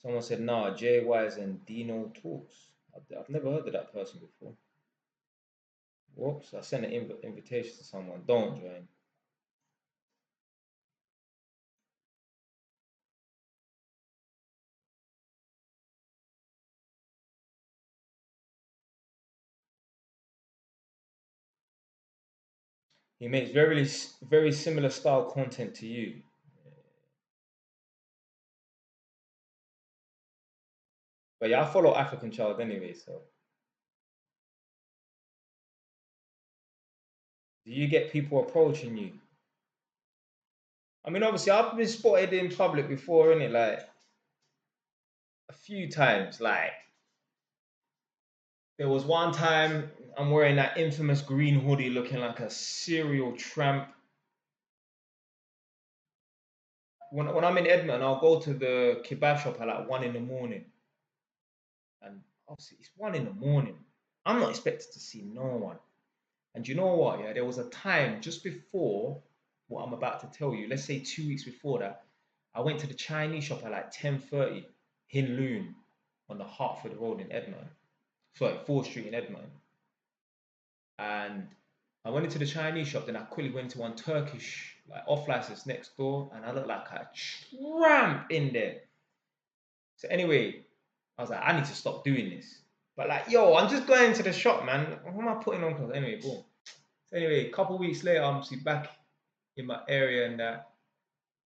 Someone said, nah, Jay Wise and Dino Talks. I've never heard of that person before. Whoops, I sent an invitation to someone. Don't join. He makes very similar style content to you. But yeah, I follow African Child anyway, so. Do you get people approaching you? I mean, obviously, I've been spotted in public before, innit? Like, a few times. Like, there was one time I'm wearing that infamous green hoodie looking like a serial tramp. When I'm in Edmonton, I'll go to the kebab shop at like 1 in the morning. And obviously, it's 1 in the morning. I'm not expected to see no one. And you know what? Yeah, there was a time just before what I'm about to tell you. Let's say 2 weeks before that, I went to the Chinese shop at like 10:30 in Loon on the Hertford Road in Edmonton. Sorry, 4th Street in Edmonton. And I went into the Chinese shop, then I quickly went to one Turkish, like off license next door, and I looked like a tramp in there. So anyway, I was like, I need to stop doing this. But like, yo, I'm just going to the shop, man. What am I putting on clothes? Anyway, boom. So anyway, a couple of weeks later, I'm back in my area and that.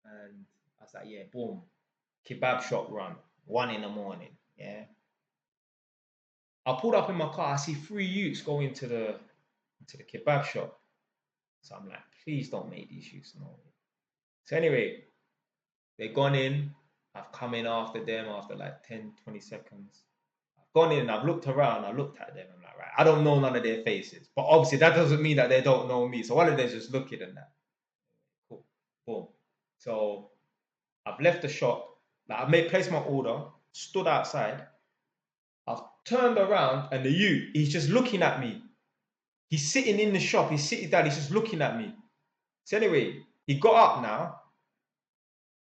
And I was like, yeah, boom. Kebab shop run. 1 in the morning. Yeah. I pulled up in my car, I see 3 youths going into the kebab shop. So I'm like, please don't make these youths know me. So anyway, they've gone in. I've come in after them after like 10, 20 seconds. I've gone in and I've looked around. I looked at them. I'm like, right, I don't know none of their faces. But obviously that doesn't mean that they don't know me. So one of them's just looking at that. Cool. Boom. So I've left the shop. Like I've placed my order, stood outside. I've turned around and the youth, he's just looking at me. He's sitting in the shop. He's sitting down. He's just looking at me. So anyway, he got up now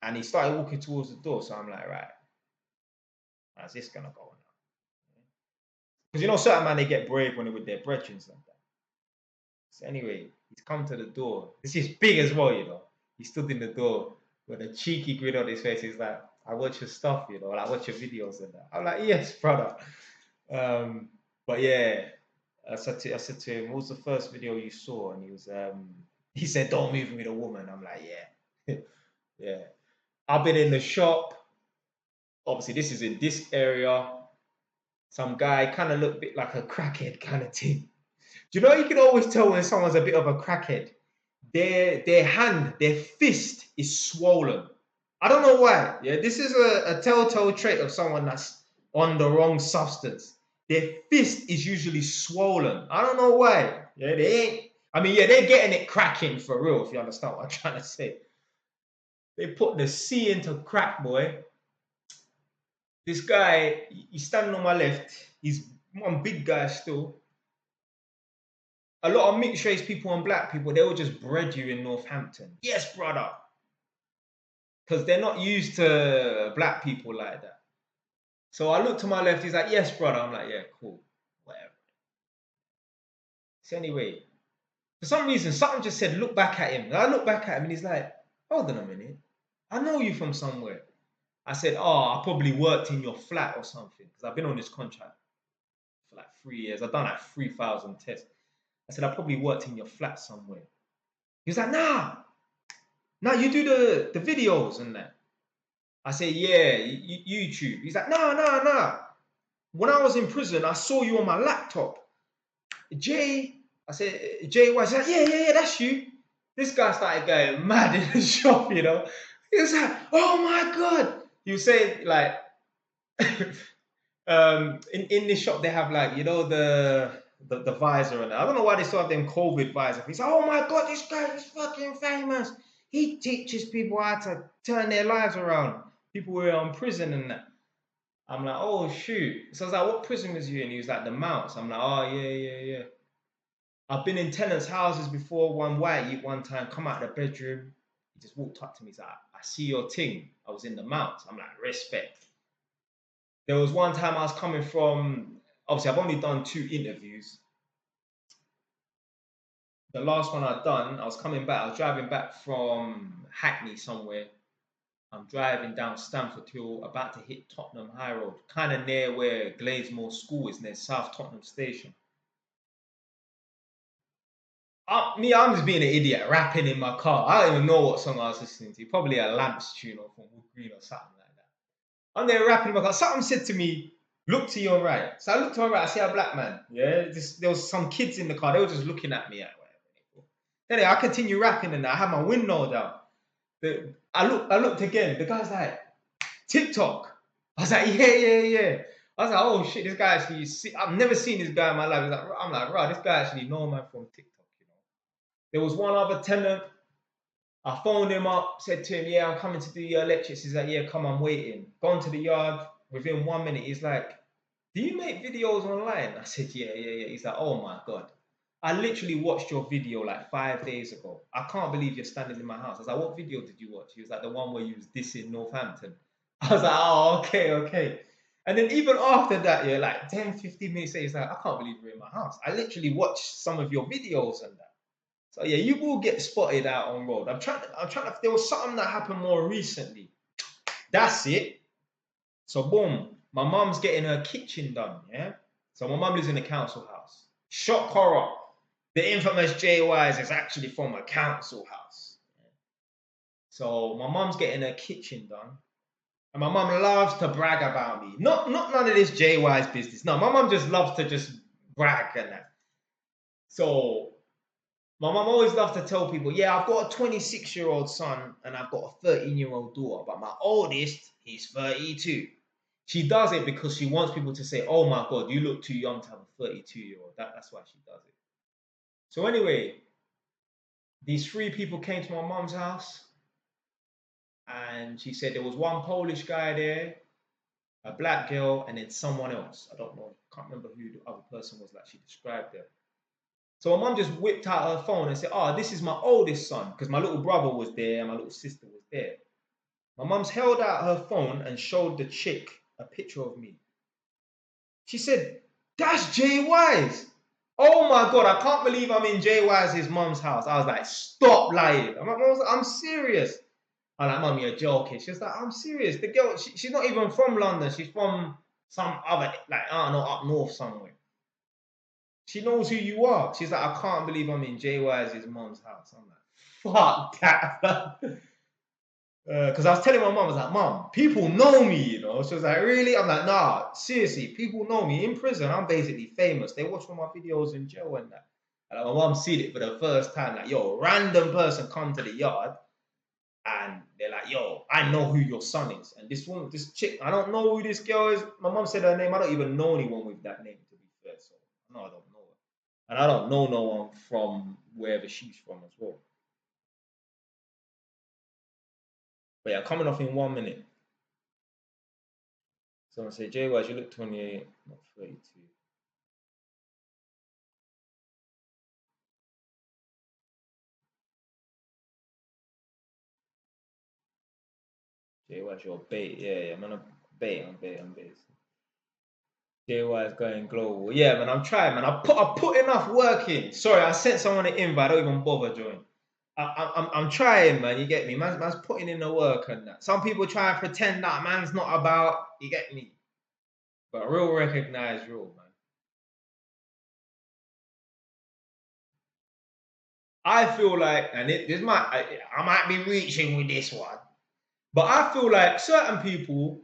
and he started walking towards the door. So I'm like, right, how's this going to go now? Because you know, certain man, they get brave when they're with their brethren like that. So anyway, he's come to the door. This is big as well, you know. He stood in the door with a cheeky grin on his face. He's like, I watch your stuff, you know, like, I watch your videos and that. I'm like, yes, brother. But yeah, I said to him, what was the first video you saw? And he said, don't move me with a woman. I'm like, yeah. Yeah. I've been in the shop. Obviously, this is in this area. Some guy kind of looked a bit like a crackhead kind of thing. Do you know, you can always tell when someone's a bit of a crackhead? Their hand, their fist is swollen. I don't know why. Yeah, this is a telltale trait of someone that's on the wrong substance. Their fist is usually swollen. I don't know why. Yeah, they ain't. I mean, yeah, they're getting it cracking for real, if you understand what I'm trying to say. They put the C into crack, boy. This guy, he's standing on my left. He's one big guy still. A lot of mixed race people and black people, they will just bred you in Northampton. Yes, brother. Because they're not used to black people like that. So I look to my left, he's like, yes, brother. I'm like, yeah, cool, whatever. So anyway, for some reason, something just said, look back at him. And I look back at him and he's like, hold on a minute. I know you from somewhere. I said, oh, I probably worked in your flat or something. Because I've been on this contract for like 3 years. I've done like 3,000 tests. I said, I probably worked in your flat somewhere. He was like, nah, you do the videos and that. I said, yeah, YouTube. He's like, nah. When I was in prison, I saw you on my laptop. Jay, I said, Jay, what? He's like, yeah, that's you. This guy started going mad in the shop, you know. He was like, oh my God. He was saying, like, in this shop, they have, like, you know, the visor and that. I don't know why they still have them COVID visor. He's like, oh my God, this guy is fucking famous. He teaches people how to turn their lives around. People who are in prison and that. I'm like, oh shoot. So I was like, what prison was you in? He was like, the Mounts. I'm like, oh yeah. I've been in tenants' houses before. One white one time come out of the bedroom. He just walked up to me. He's like, I see your ting. I was in the Mounts. I'm like, respect. There was one time I was coming from, obviously I've only done 2 interviews. The last one I'd done, I was coming back, I was driving back from Hackney somewhere. I'm driving down Stamford Hill, about to hit Tottenham High Road, kind of near where Gladesmore School is, near South Tottenham Station. I'm just being an idiot, rapping in my car. I don't even know what song I was listening to. Probably a Lamps tune or from Wood Green or something like that. I'm there rapping in my car. Something said to me, look to your right. So I looked to my right, I see a black man. Yeah, there was some kids in the car. They were just looking at me. Anyway, I continue rapping and I had my window down. I looked again. The guy's like, TikTok. I was like, yeah. I was like, oh shit, this guy actually, I've never seen this guy in my life. I'm like, right, this guy actually know man from TikTok. There was one other tenant. I phoned him up, said to him, yeah, I'm coming to do your electrics. He's like, yeah, come, I'm waiting. Gone to the yard. Within 1 minute, he's like, do you make videos online? I said, yeah. He's like, oh my God. I literally watched your video like 5 days ago. I can't believe you're standing in my house. I was like, what video did you watch? He was like, the one where you was dissing Northampton. I was like, oh, okay. And then even after that, yeah, like 10, 15 minutes later, he's like, I can't believe you're in my house. I literally watched some of your videos and that. So yeah, you will get spotted out on road. I'm trying to, there was something that happened more recently. That's it. So boom, my mum's getting her kitchen done, yeah? So my mum lives in a council house. Shock horror. The infamous JYs is actually from a council house. So my mum's getting her kitchen done. And my mum loves to brag about me. Not none of this JY's business. No, my mum just loves to just brag and that. So my mum always loves to tell people, yeah, I've got a 26-year-old son and I've got a 13-year-old daughter, but my oldest, he's 32. She does it because she wants people to say, oh my God, you look too young to have a 32-year-old. That's why she does it. So anyway, these 3 people came to my mum's house and she said there was one Polish guy there, a black girl, and then someone else. I don't know, can't remember who the other person was like she described them. So my mum just whipped out her phone and said, oh, this is my oldest son, because my little brother was there and my little sister was there. My mum's held out her phone and showed the chick a picture of me. She said, that's JY's. Oh my God, I can't believe I'm in JY's mum's house. I was like, stop lying. I'm serious. I'm like, Mum, you're joking. She was like, I'm serious. The girl, she's not even from London. She's from some other, like, I don't know, up north somewhere. She knows who you are. She's like, I can't believe I'm in JY's mum's house. I'm like, fuck that. Because I was telling my mum, I was like, Mum, people know me, you know. She was like, really? I'm like, nah, seriously, people know me. In prison, I'm basically famous. They watch all my videos in jail and that. And like, my mum seen it for the first time. Like, yo, a random person come to the yard and they're like, yo, I know who your son is. And this woman, this chick, I don't know who this girl is. My mum said her name. I don't even know anyone with that name, to be fair. So, no, I don't know her. And I don't know no one from wherever she's from as well. But yeah, coming off in 1 minute. Someone say, Jay Wise, you look 28, not 32. Jay Wise, you're bait. Yeah, man, I'm bait. Jay Wise going global. Yeah, man, I'm trying, man. I put enough work in. Sorry, I sent someone an invite. I don't even bother join. I'm trying, man. You get me? Man's putting in the work and that. Some people try and pretend that man's not about. You get me? But real recognize real, man. I feel like, and I might be reaching with this one, but I feel like certain people,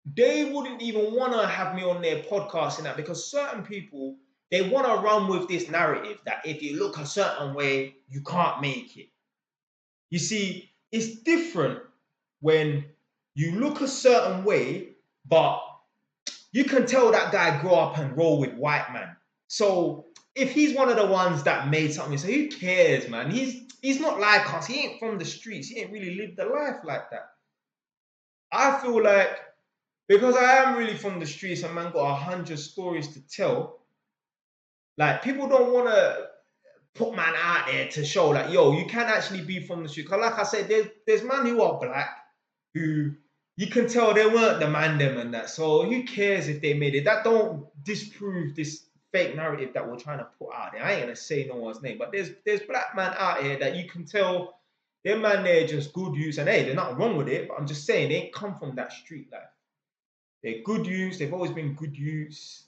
they wouldn't even want to have me on their podcast and that, because certain people, they want to run with this narrative that if you look a certain way, you can't make it. You see, it's different when you look a certain way, but you can tell that guy grew up and roll with white man. So if he's one of the ones that made something, so who cares, man? He's not like us. He ain't from the streets. He ain't really lived a life like that. I feel like, because I am really from the streets and man got 100 stories to tell, like, people don't want to put man out there to show like, yo, you can actually be from the street. Because like I said, there's men who are black who, you can tell they weren't the man them and that. So who cares if they made it? That don't disprove this fake narrative that we're trying to put out there. I ain't gonna say no one's name, but there's black man out here that you can tell them man they're just good youths, and hey, there's nothing wrong with it, but I'm just saying they ain't come from that street life. They're good youths, they've always been good youths.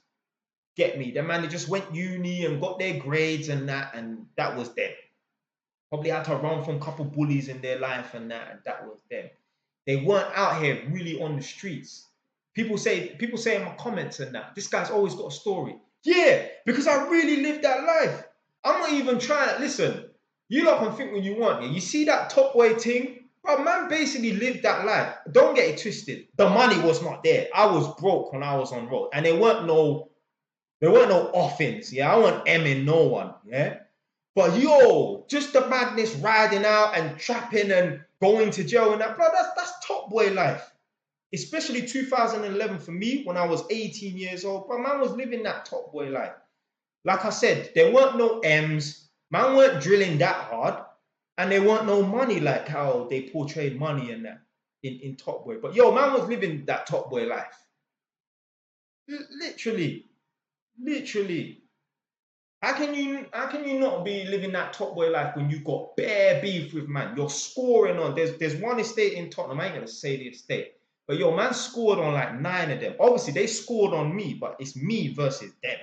Get me? The man, they just went uni and got their grades and that was them. Probably had to run from a couple bullies in their life and that was them. They weren't out here really on the streets. People say in my comments and that, this guy's always got a story. Yeah, because I really lived that life. I'm not even trying to, listen, you lot can think what you want. Yeah? You see that top way thing? Bro, man basically lived that life. Don't get it twisted. The money was not there. I was broke when I was on road. And there weren't no offense. Yeah, I wasn't emming no one. Yeah. But yo, just the madness, riding out and trapping and going to jail and that, bro, that's top boy life. Especially 2011 for me, when I was 18 years old, bro, man was living that top boy life. Like I said, there weren't no M's, man weren't drilling that hard, and there weren't no money like how they portrayed money and that in Top Boy. But yo, man was living that Top Boy life. Literally. How can you not be living that Top Boy life when you got bare beef with man? You're scoring on. There's one estate in Tottenham. I ain't gonna say the estate, but yo, man scored on like 9 of them. Obviously, they scored on me, but it's me versus them.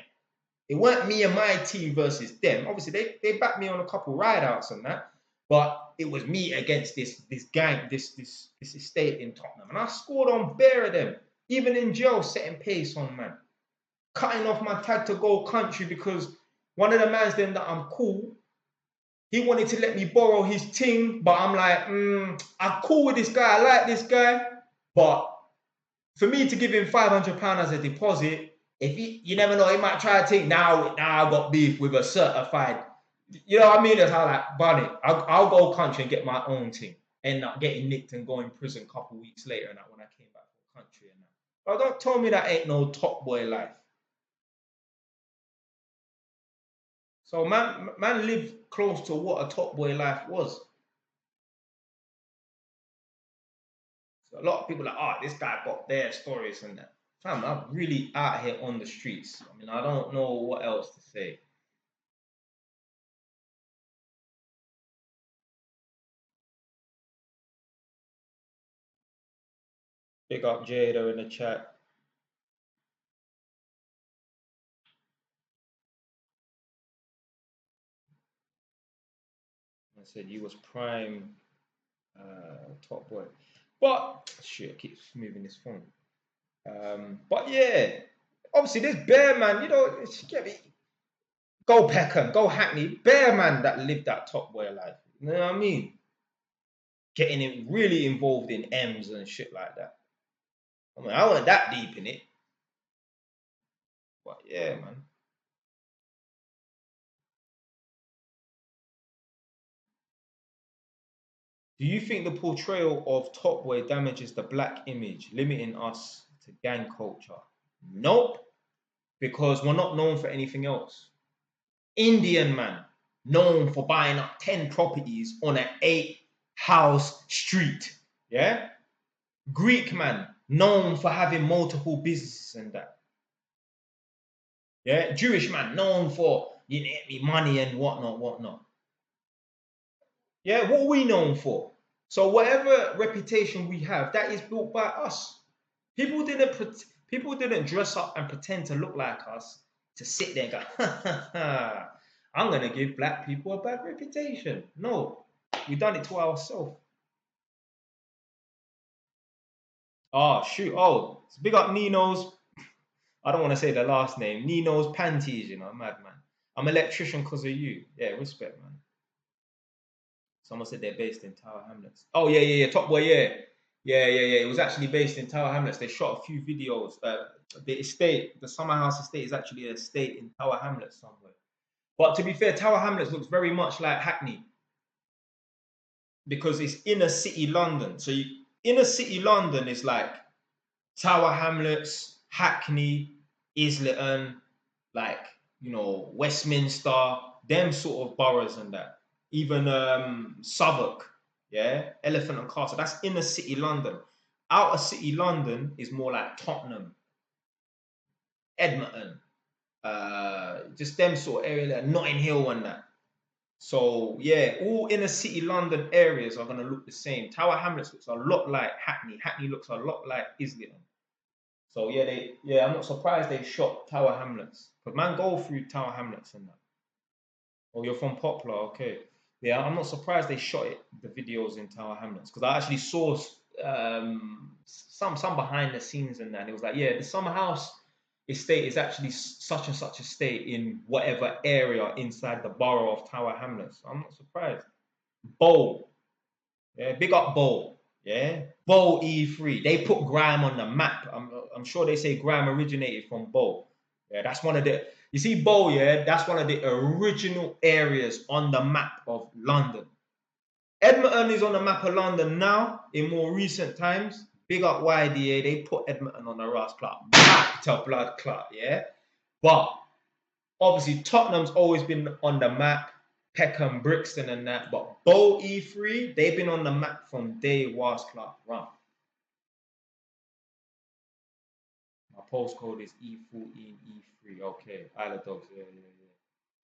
It weren't me and my team versus them. Obviously, they backed me on a couple rideouts and that, but it was me against this gang, this estate in Tottenham, and I scored on bare of them. Even in jail, setting pace on man, cutting off my tag to go country because one of the mans then that I'm cool, he wanted to let me borrow his ting, but I'm like, I'm cool with this guy, I like this guy, but for me to give him £500 as a deposit, if you never know, he might try to think, now I got beef with a certified, you know what I mean? That's how like, bunny, I'll go country and get my own thing, end up getting nicked and going to prison a couple weeks later and that when I came back from country and that. But don't tell me that ain't no Top Boy life. So man lived close to what a Top Boy life was. So a lot of people are like, this guy got their stories and that. Fam, I'm really out here on the streets. I mean, I don't know what else to say. Big up Jada in the chat. I said you was prime Top Boy. But shit, keeps moving this phone. But yeah, obviously this bear man, you know, get me. Go Peckham, go Hackney, bear man that lived that Top Boy life. You know what I mean? Getting it really involved in M's and shit like that. I mean, I wasn't that deep in it. But yeah, man. Do you think the portrayal of Top Boy damages the black image, limiting us to gang culture? Nope, because we're not known for anything else. Indian man, known for buying up 10 properties on an 8-house street. Yeah? Greek man, known for having multiple businesses and that. Yeah? Jewish man, known for money and whatnot. Yeah, what are we known for? So whatever reputation we have, that is built by us. People didn't dress up and pretend to look like us to sit there and go, I'm gonna give black people a bad reputation. No, we done it to ourselves. Oh shoot! Oh, it's big up Nino's. I don't want to say the last name. Nino's panties, you know, madman. I'm an electrician because of you. Yeah, respect, man. Someone said they're based in Tower Hamlets. Oh yeah. Top Boy, yeah. It was actually based in Tower Hamlets. They shot a few videos. The Summer House estate is actually an estate in Tower Hamlets somewhere. But to be fair, Tower Hamlets looks very much like Hackney because it's inner city London. So inner city London is like Tower Hamlets, Hackney, Islington, like, you know, Westminster, them sort of boroughs and that. Even Southwark, yeah, Elephant and Castle. That's inner city London. outer city London is more like Tottenham, Edmonton, just them sort of area, like Notting Hill and that. So yeah, all inner city London areas are gonna look the same. Tower Hamlets looks a lot like Hackney. Hackney looks a lot like Islington. So yeah, I'm not surprised they shot Tower Hamlets. But man, go through Tower Hamlets and that. Oh, you're from Poplar, okay. Yeah, I'm not surprised they shot the videos in Tower Hamlets because I actually saw some behind the scenes and that. And it was like, yeah, the summer house estate is actually such and such estate in whatever area inside the borough of Tower Hamlets. I'm not surprised. Bowl, yeah, big up Bowl, yeah. Bowl E3. They put grime on the map. I'm sure they say grime originated from Bowl. Yeah, that's one of the. You see, Bowl, yeah, that's one of the original areas on the map of London. Edmonton is on the map of London now in more recent times. Big up YDA, they put Edmonton on the Ross clot. Back to blood clot, yeah? But obviously Tottenham's always been on the map, Peckham, Brixton and that. But Bow E3, they've been on the map from day was clot run. My postcode is E14, E3. Okay, Isle of Dogs, yeah.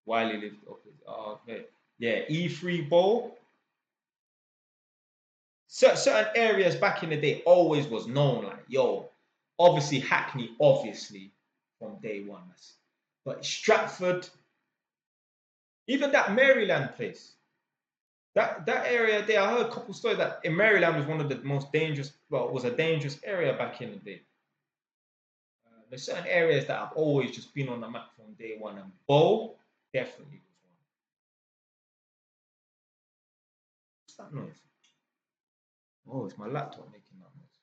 Wiley lived, okay. Oh, okay. Yeah, E3 Bow. Certain areas back in the day always was known like, yo, obviously Hackney, obviously from day one. But Stratford, even that Maryland place, that area there, I heard a couple stories that in Maryland was one of the most dangerous, well, it was a dangerous area back in the day. There's certain areas that have always just been on the map from day one, and Bow definitely was one. What's that noise? Oh, it's my laptop making that noise.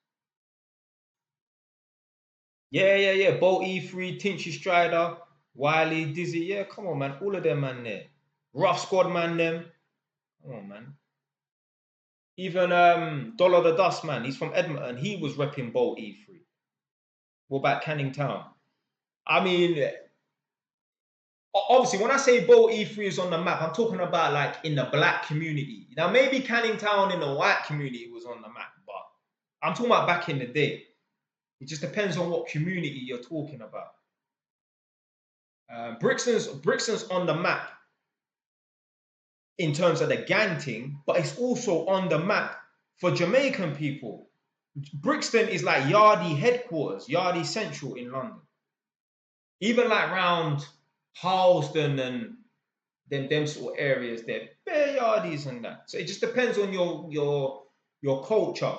Yeah. Bolt E3, Tinchy Strider, Wiley, Dizzy. Yeah, come on, man. All of them, man, there. Rough Squad, man, them. Come on, man. Even Dollar the Dust, man. He's from Edmonton. He was repping Bolt E3. What about Canning Town? I mean, obviously, when I say Bolt E3 is on the map, I'm talking about like in the black community. Now, maybe Canning Town in the white community was on the map, but I'm talking about back in the day. It just depends on what community you're talking about. Brixton's on the map in terms of the gang thing, but it's also on the map for Jamaican people. Brixton is like Yardie headquarters, Yardie Central in London. Even like round Harlesden and them sort of areas there, bare Yardies and that. So it just depends on your culture.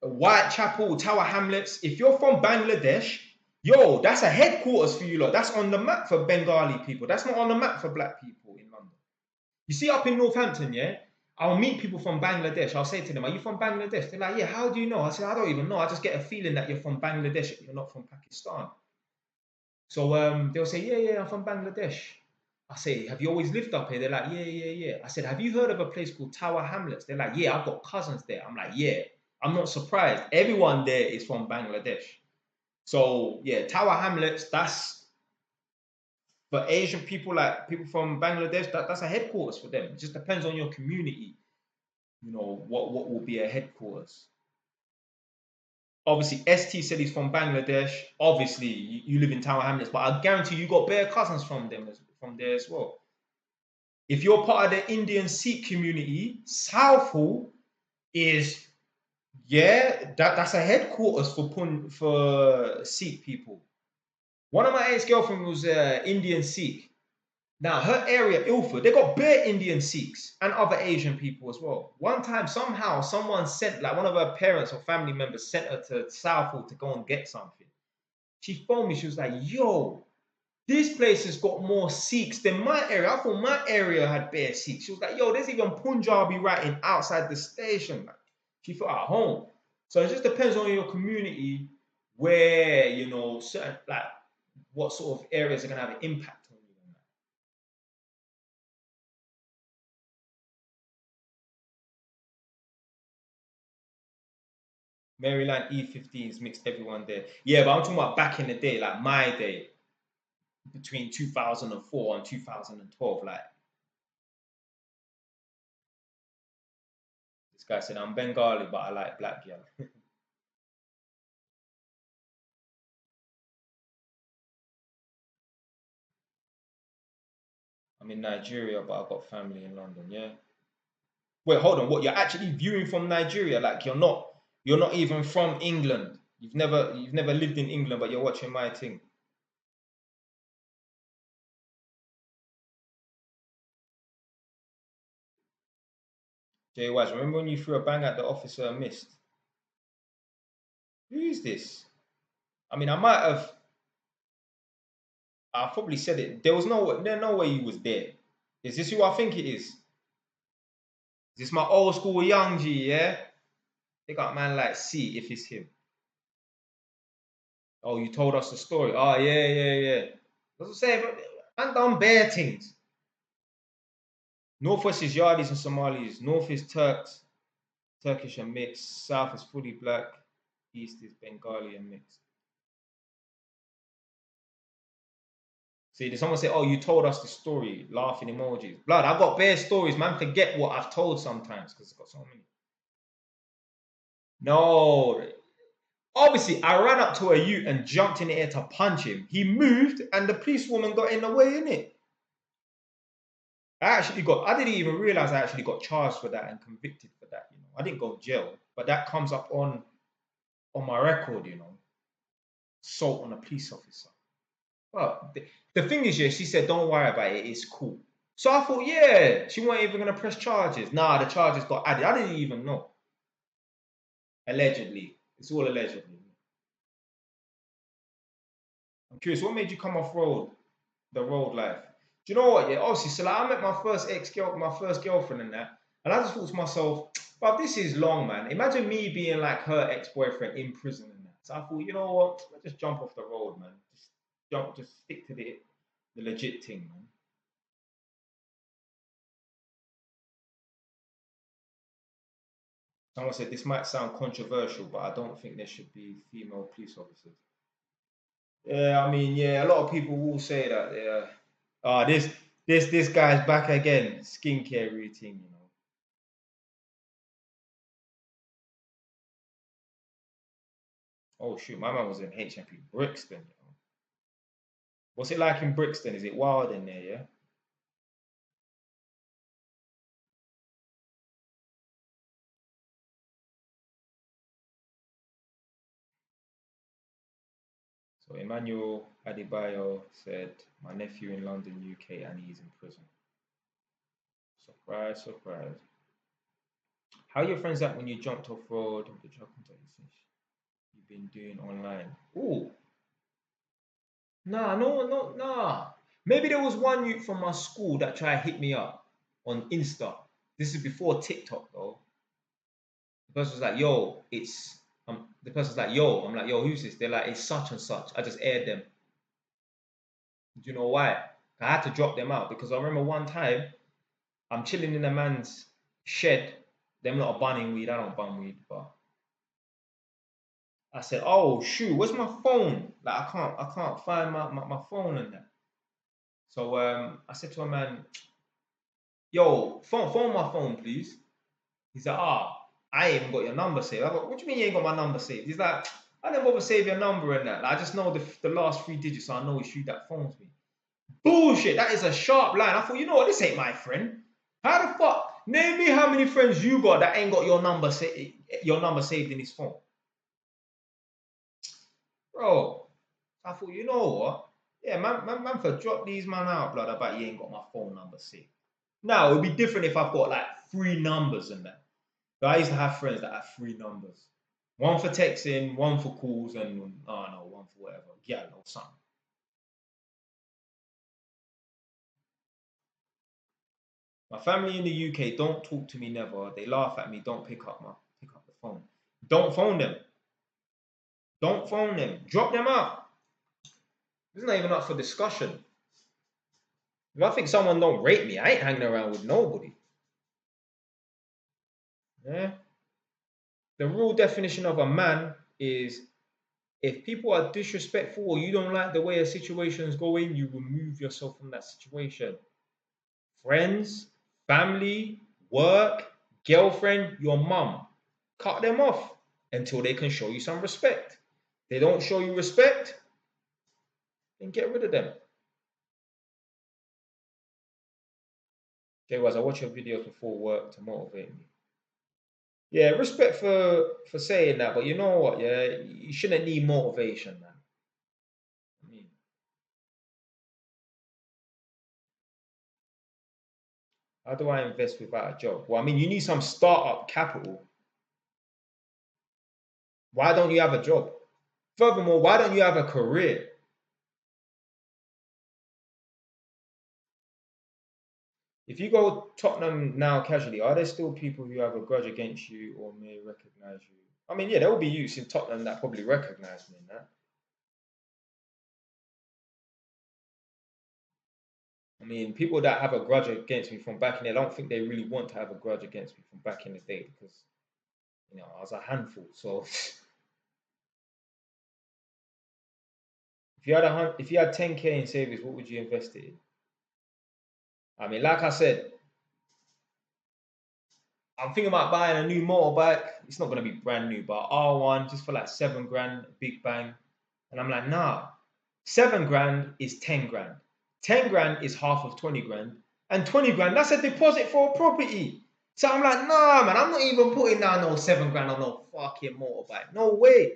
Whitechapel, Tower Hamlets. If you're from Bangladesh, yo, that's a headquarters for you lot. That's on the map for Bengali people. That's not on the map for black people in London. You see up in Northampton, yeah? I'll meet people from Bangladesh. I'll say to them, are you from Bangladesh? They're like, yeah, how do you know? I say, I don't even know. I just get a feeling that you're from Bangladesh, you're not from Pakistan. So they'll say, yeah, I'm from Bangladesh. I say, have you always lived up here? They're like, yeah. I said, have you heard of a place called Tower Hamlets? They're like, yeah, I've got cousins there. I'm like, yeah. I'm not surprised. Everyone there is from Bangladesh. So yeah, Tower Hamlets, that's for Asian people, like people from Bangladesh, that's a headquarters for them. It just depends on your community, you know, what will be a headquarters. Obviously, ST said he's from Bangladesh. Obviously, you live in Tower Hamlets, but I guarantee you got bare cousins from there as well. If you're part of the Indian Sikh community, Southall is, yeah, that's a headquarters for Sikh people. One of my ex-girlfriends was Indian Sikh. Now, her area, Ilford, they got bare Indian Sikhs and other Asian people as well. One time, somehow, someone sent, like one of her parents or family members sent her to Southall to go and get something. She phoned me, she was like, yo, this place has got more Sikhs than my area. I thought my area had bare Sikhs. She was like, yo, there's even Punjabi writing outside the station. Like, she felt at home. So it just depends on your community where, you know, certain, like, what sort of areas are going to have an impact on you. Maryland E15s mixed everyone there. Yeah, but I'm talking about back in the day, like my day, between 2004 and 2012. Like, guy said, I'm Bengali, but I like black girl. I'm in Nigeria, but I've got family in London, yeah. Wait, hold on. What, you're actually viewing from Nigeria? Like you're not even from England. You've never lived in England, but you're watching my thing. Jay Wise, remember when you threw a bang at the officer and missed? Who is this? I mean, I probably said it. There's no way you was there. Is this who I think it is? Is this my old school young G, yeah? They got man like C if it's him. Oh, you told us the story. Oh, yeah. That's what I'm saying, but man done bare things. Northwest is Yardis and Somalis. North is Turks, Turkish and mixed. South is fully black. East is Bengali and mixed. See, did someone say, oh, you told us the story? Laughing emojis. Blood, I've got bare stories, man. Forget what I've told sometimes because I've got so many. No. Obviously, I ran up to a youth and jumped in the air to punch him. He moved and the policewoman got in the way, innit? I didn't even realize I actually got charged for that and convicted for that, you know. I didn't go to jail, but that comes up on my record, you know. Assault on a police officer. Well, the thing is, yeah, she said, don't worry about it, it's cool. So I thought, yeah, she wasn't even going to press charges. Nah, the charges got added. I didn't even know. Allegedly. It's all allegedly. I'm curious, what made you come off the road life? Do you know what? Yeah, obviously, so like, I met my first girlfriend and that, and I just thought to myself, but this is long, man. Imagine me being like her ex-boyfriend in prison and that. So I thought, you know what? Let's just jump off the road, man. Just stick to the legit thing, man. Someone said this might sound controversial, but I don't think there should be female police officers. Yeah, I mean, yeah, a lot of people will say that. Yeah. Oh, this guy's back again. Skincare routine, you know. Oh shoot, my man was in HMP Brixton, you know. What's it like in Brixton? Is it wild in there, yeah? So Emmanuel Adebayo said, my nephew in London, UK, and he's in prison. Surprise, surprise. How are your friends at when you jumped off road of the drug contact you've been doing online? Oh, nah, no, nah. Maybe there was one youth from my school that tried to hit me up on Insta. This is before TikTok though. The person was like, yo, the person's like, yo, I'm like, yo, who's this? They're like, it's such and such. I just aired them. Do you know why? I had to drop them out because I remember one time I'm chilling in a man's shed. Them not a bunning weed. I don't bun weed, but I said, oh shoot, where's my phone? Like I can't find my phone and that. So I said to a man, yo, phone my phone, please. He's like, I ain't even got your number saved. I go, what do you mean you ain't got my number saved? He's like, I didn't bother save your number and that. Like, I just know the last 3 digits, so I know it's you that phones me. Bullshit, that is a sharp line. I thought, you know what, this ain't my friend. How the fuck? Name me how many friends you got that ain't got your number saved in his phone. Bro, I thought, you know what? Yeah, man, for drop these man out, blood. I bet you ain't got my phone number saved. Now, it would be different if I've got like 3 numbers and that. But I used to have friends that have 3 numbers. One for texting, one for calls, and one for whatever. Yeah, or something. My family in the UK don't talk to me never. They laugh at me, don't pick up the phone. Don't phone them. Don't phone them. Drop them out. This is not even up for discussion. If I think someone don't rate me, I ain't hanging around with nobody. Yeah. The real definition of a man is if people are disrespectful or you don't like the way a situation is going, you remove yourself from that situation. Friends, family, work, girlfriend, your mum. Cut them off until they can show you some respect. They don't show you respect, then get rid of them. Okay, was I watch your videos before work to motivate me. Yeah, respect for saying that, but you know what? Yeah, you shouldn't need motivation, man. I mean, how do I invest without a job? Well, I mean, you need some startup capital. Why don't you have a job? Furthermore, why don't you have a career? If you go Tottenham now casually, are there still people who have a grudge against you or may recognize you? I mean, yeah, there will be youths in Tottenham that probably recognize me in that. I mean, people that have a grudge against me from back in the day, I don't think they really want to have a grudge against me from back in the day because, I was a handful. So if you had 10K in savings, what would you invest it in? I mean, like I said, I'm thinking about buying a new motorbike. It's not going to be brand new, but R1 just for like 7 grand, big bang. And I'm like, nah, 7 grand is 10 grand. 10 grand is half of 20 grand. And 20 grand, that's a deposit for a property. So I'm like, nah, man, I'm not even putting down no 7 grand on no fucking motorbike. No way.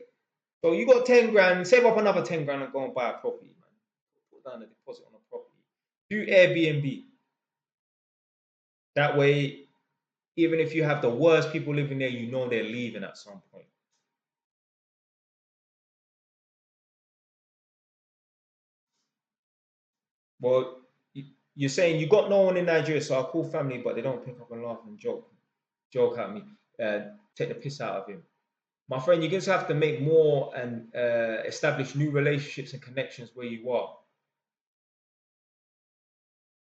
So you got 10 grand, save up another 10 grand and go and buy a property, man. Put down a deposit on a property. Do Airbnb. That way, even if you have the worst people living there, you know they're leaving at some point. Well, you're saying you got no one in Nigeria, so I call family, but they don't pick up and laugh and joke at me, take the piss out of him. My friend, you're going to have to make more and establish new relationships and connections where you are,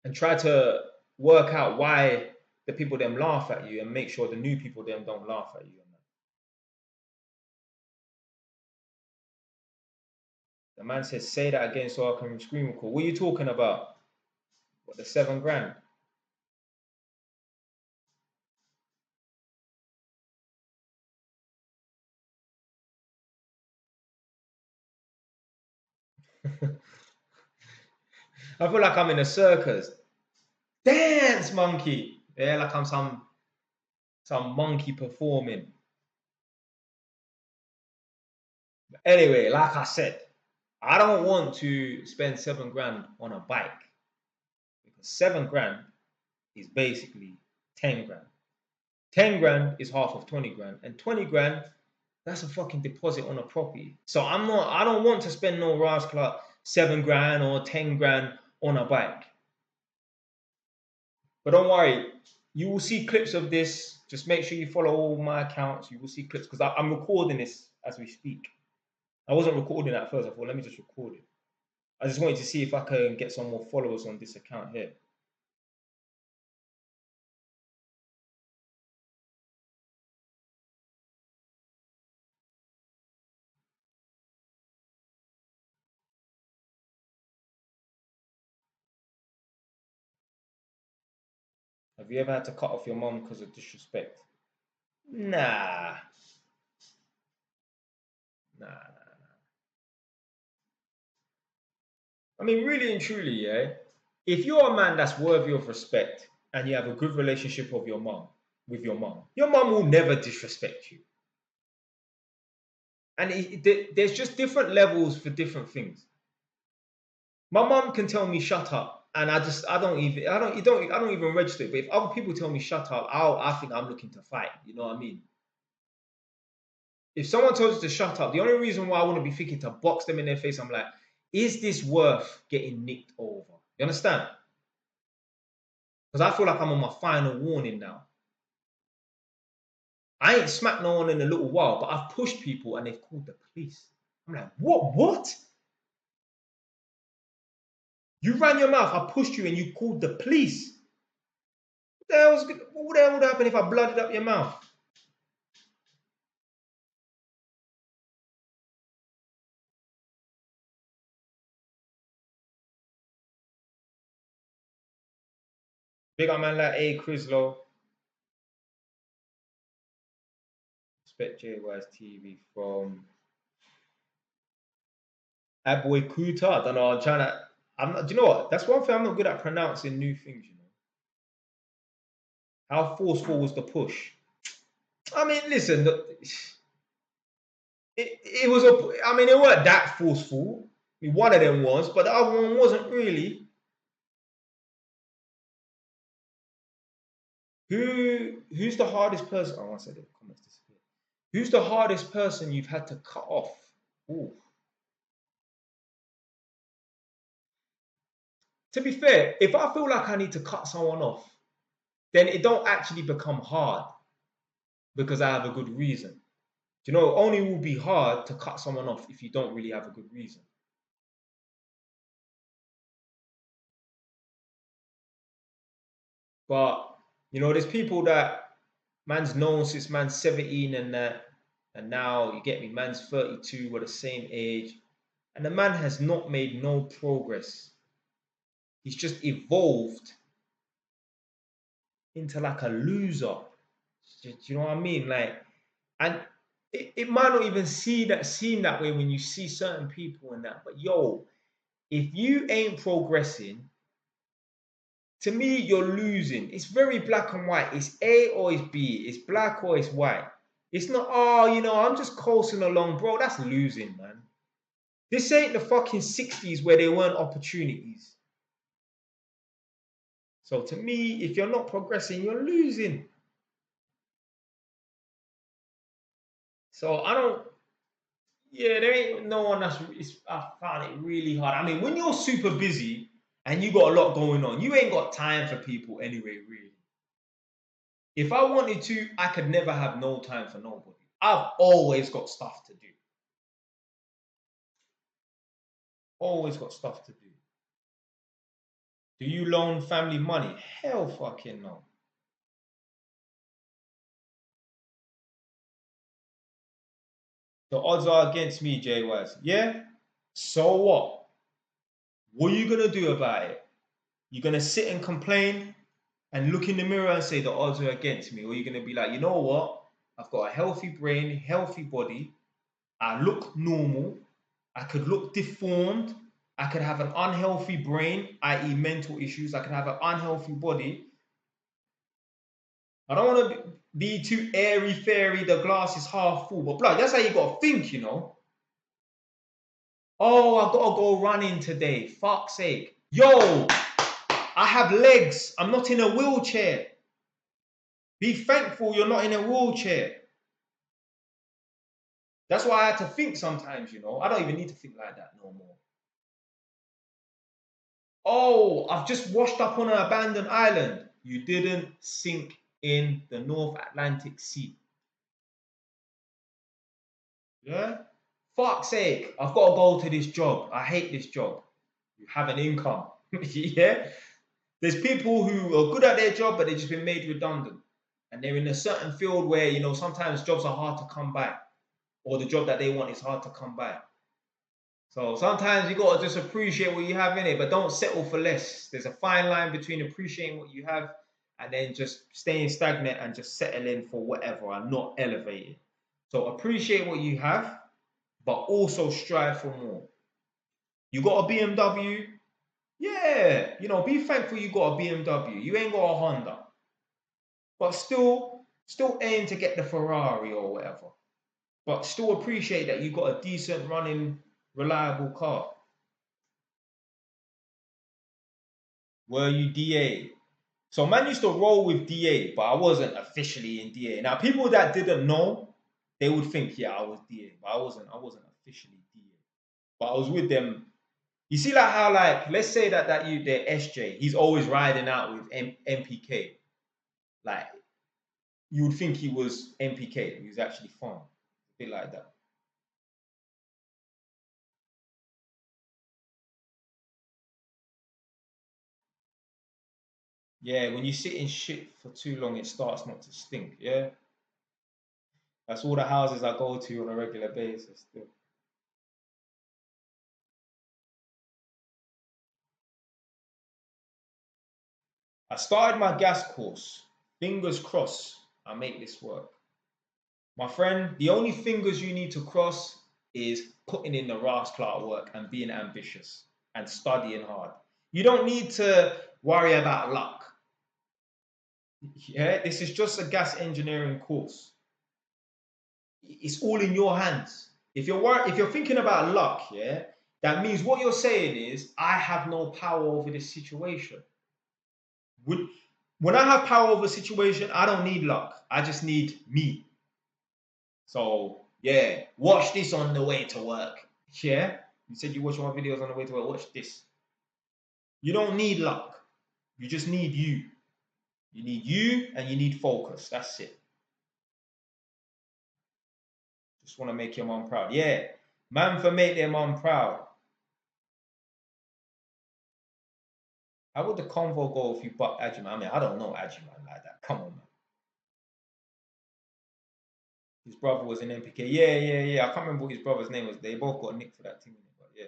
and try to work out why the people them laugh at you, and make sure the new people them don't laugh at you. The man says, "Say that again so I can screen record." What are you talking about? What, the 7 grand? I feel like I'm in a circus. Dance monkey. Yeah, like I'm some monkey performing. Anyway, like I said, I don't want to spend 7 grand on a bike because 7 grand is basically 10 grand. 10 grand is half of 20 grand, and 20 grand, that's a fucking deposit on a property. So I don't want to spend no rascal 7 grand or 10 grand on a bike. But don't worry, you will see clips of this. Just make sure you follow all my accounts. You will see clips because I'm recording this as we speak. I wasn't recording at first. I thought, let me just record it. I just wanted to see if I can get some more followers on this account here. Have you ever had to cut off your mom because of disrespect? Nah. Nah. I mean, really and truly, yeah. If you're a man that's worthy of respect and you have a good relationship with your mom will never disrespect you. And there's just different levels for different things. My mom can tell me shut up, and I don't even register it. But if other people tell me shut up, I think I'm looking to fight. You know what I mean? If someone tells you to shut up, the only reason why I want to be thinking to box them in their face, I'm like, is this worth getting nicked over? You understand? Because I feel like I'm on my final warning now. I ain't smacked no one in a little while, but I've pushed people and they've called the police. I'm like, what? You ran your mouth, I pushed you and you called the police. What the hell would happen if I blooded up your mouth? Big up man like A. Crislow. Respect JY's TV from Aboy Kuta. I don't know. I'm trying to. I'm not. Do you know what? That's one thing I'm not good at pronouncing new things. You know. How forceful was the push? I mean, listen. It was a. I mean, it weren't that forceful. I mean, one of them was, but the other one wasn't really. Who's the hardest person? Oh, I said the comments disappeared. Who's the hardest person you've had to cut off? Ooh. To be fair, if I feel like I need to cut someone off, then it don't actually become hard because I have a good reason. Do you know, it only will be hard to cut someone off if you don't really have a good reason. But you know, there's people that man's known since man's 17 and that, and now you get me, man's 32, we're the same age, and the man has not made no progress. He's just evolved into like a loser. Do you know what I mean? Like, and it might not even seem that way when you see certain people and that. But yo, if you ain't progressing, to me, you're losing. It's very black and white. It's A or it's B. It's black or it's white. It's not, oh, you know, I'm just coasting along, bro. That's losing, man. This ain't the fucking 60s where there weren't opportunities. So to me, if you're not progressing, you're losing. So I don't, yeah, there ain't no one I found it really hard. I mean, when you're super busy and you got a lot going on, you ain't got time for people anyway, really. If I wanted to, I could never have no time for nobody. I've always got stuff to do. Always got stuff to do. Do you loan family money? Hell fucking no. The odds are against me, Jay Wise. Yeah? So what? What are you gonna do about it? You're gonna sit and complain and look in the mirror and say the odds are against me, or you're gonna be like, you know what? I've got a healthy brain, healthy body. I look normal. I could look deformed. I could have an unhealthy brain, i.e., mental issues. I could have an unhealthy body. I don't want to be too airy fairy. The glass is half full, but blood. That's how you gotta think, you know. Oh, I gotta go running today. Fuck's sake, yo! I have legs. I'm not in a wheelchair. Be thankful you're not in a wheelchair. That's why I had to think sometimes, you know. I don't even need to think like that no more. Oh, I've just washed up on an abandoned island. You didn't sink in the North Atlantic Sea. Yeah? Fuck's sake, I've got to go to this job. I hate this job. You have an income. Yeah? There's people who are good at their job, but they've just been made redundant. And they're in a certain field where, you know, sometimes jobs are hard to come by, or the job that they want is hard to come by. So sometimes you got to just appreciate what you have in it, but don't settle for less. There's a fine line between appreciating what you have and then just staying stagnant and just settling for whatever and not elevating. So appreciate what you have, but also strive for more. You got a BMW? Yeah, you know, be thankful you got a BMW. You ain't got a Honda. But still aim to get the Ferrari or whatever. But still appreciate that you got a decent running, reliable car. Were you DA? So man used to roll with DA, but I wasn't officially in DA. Now people that didn't know, they would think, yeah, I was DA, but I wasn't officially DA. But I was with them. You see, like how, like, let's say that they're SJ, he's always riding out with MPK. Like, you would think he was MPK, he was actually fun. A bit like that. Yeah, when you sit in shit for too long, it starts not to stink. Yeah, that's all the houses I go to on a regular basis. Still. I started my gas course. Fingers crossed, I make this work. My friend, the only fingers you need to cross is putting in the rascal work and being ambitious and studying hard. You don't need to worry about luck. Yeah, this is just a gas engineering course. It's all in your hands. If you're thinking about luck, yeah, that means what you're saying is I have no power over this situation. When I have power over a situation, I don't need luck. I just need me. So yeah, watch this on the way to work. Yeah, you said you watch my videos on the way to work. Watch this. You don't need luck. You just need you. You need you and you need focus. That's it. Just want to make your mom proud. Yeah, man, for make their mom proud. How would the convo go if you butt Ajiman? I mean, I don't know Ajiman like that. Come on, man. His brother was an MPK. Yeah. I can't remember what his brother's name was. They both got nicked for that thing. But yeah.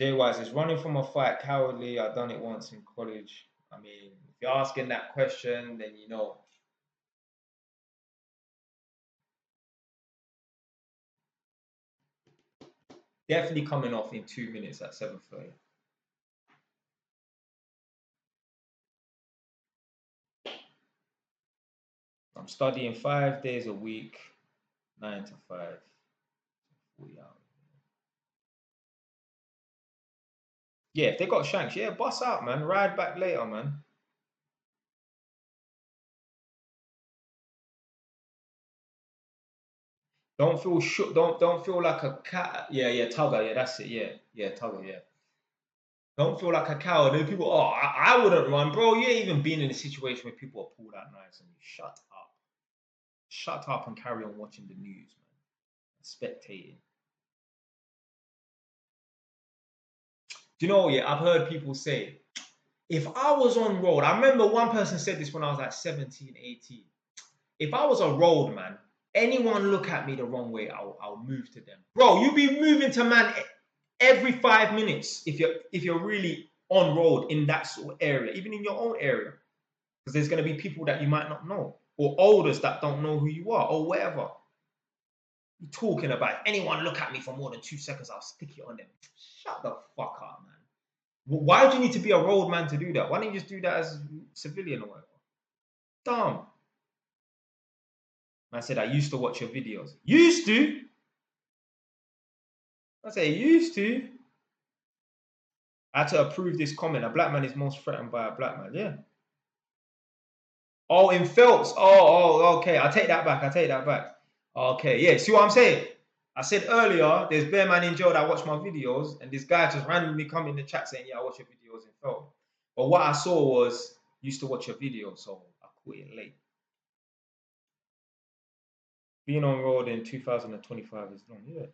Jay Wise is running from a fight cowardly. I've done it once in college. I mean, if you're asking that question, then you know. Definitely coming off in 2 minutes at 7:30. I'm studying 5 days a week, 9 to 5, 40 hours. Yeah, if they got shanks, yeah, bust out, man. Ride back later, man. Don't feel shook. Don't feel like a cat. Yeah, tugger. Yeah, that's it. Yeah, tugger. Yeah. Don't feel like a coward. Then people, oh, I wouldn't run, bro. You ain't even been in a situation where people are pulled out knives and you shut up, and carry on watching the news, man. Spectating. Do you know? Yeah, I've heard people say, if I was on road, I remember one person said this when I was like 17, 18. If I was a road man, anyone look at me the wrong way, I'll move to them. Bro, you be moving to man every 5 minutes if you're really on road in that sort of area, even in your own area. Because there's going to be people that you might not know, or olders that don't know who you are, or whatever. You're talking about, if anyone look at me for more than 2 seconds, I'll stick it on them. Shut the fuck up, man. Why do you need to be a road man to do that? Why don't you just do that as a civilian or whatever? Dumb. Man said, I used to watch your videos. Used to? I say, used to? I had to approve this comment. A black man is most threatened by a black man. Yeah. Oh, in Phelps. Okay. I take that back. Okay. Yeah. See what I'm saying? I said earlier, there's bear man in jail that watch my videos, and this guy just randomly come in the chat saying, yeah, I watch your videos in Phelps. But what I saw was, used to watch your videos, so I quit it late. Being on road in 2025 is long. Yeah.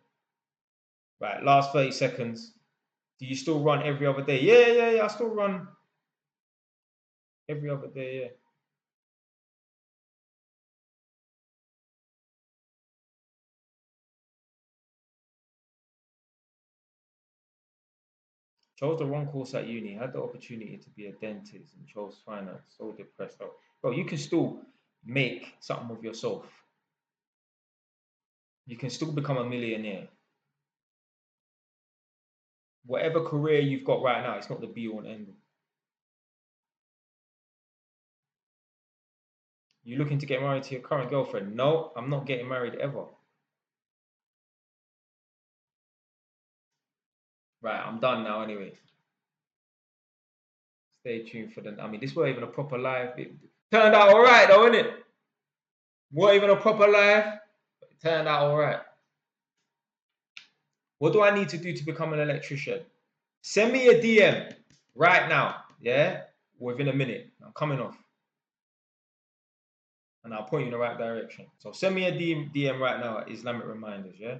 Right. Last 30 seconds. Do you still run every other day? Yeah. I still run every other day. Yeah. Chose the wrong course at uni. Had the opportunity to be a dentist and chose finance. So depressed. Bro, you can still make something of yourself. You can still become a millionaire. Whatever career you've got right now, it's not the be all and end all. You looking to get married to your current girlfriend? No, I'm not getting married ever. Right, I'm done now anyway. Stay tuned for the. I mean, this wasn't even a proper live. It turned out alright though, innit? What even a proper live? It turned out alright. What do I need to do to become an electrician? Send me a DM right now, yeah? Within a minute. I'm coming off. And I'll point you in the right direction. So send me a DM right now at Islamic Reminders, yeah?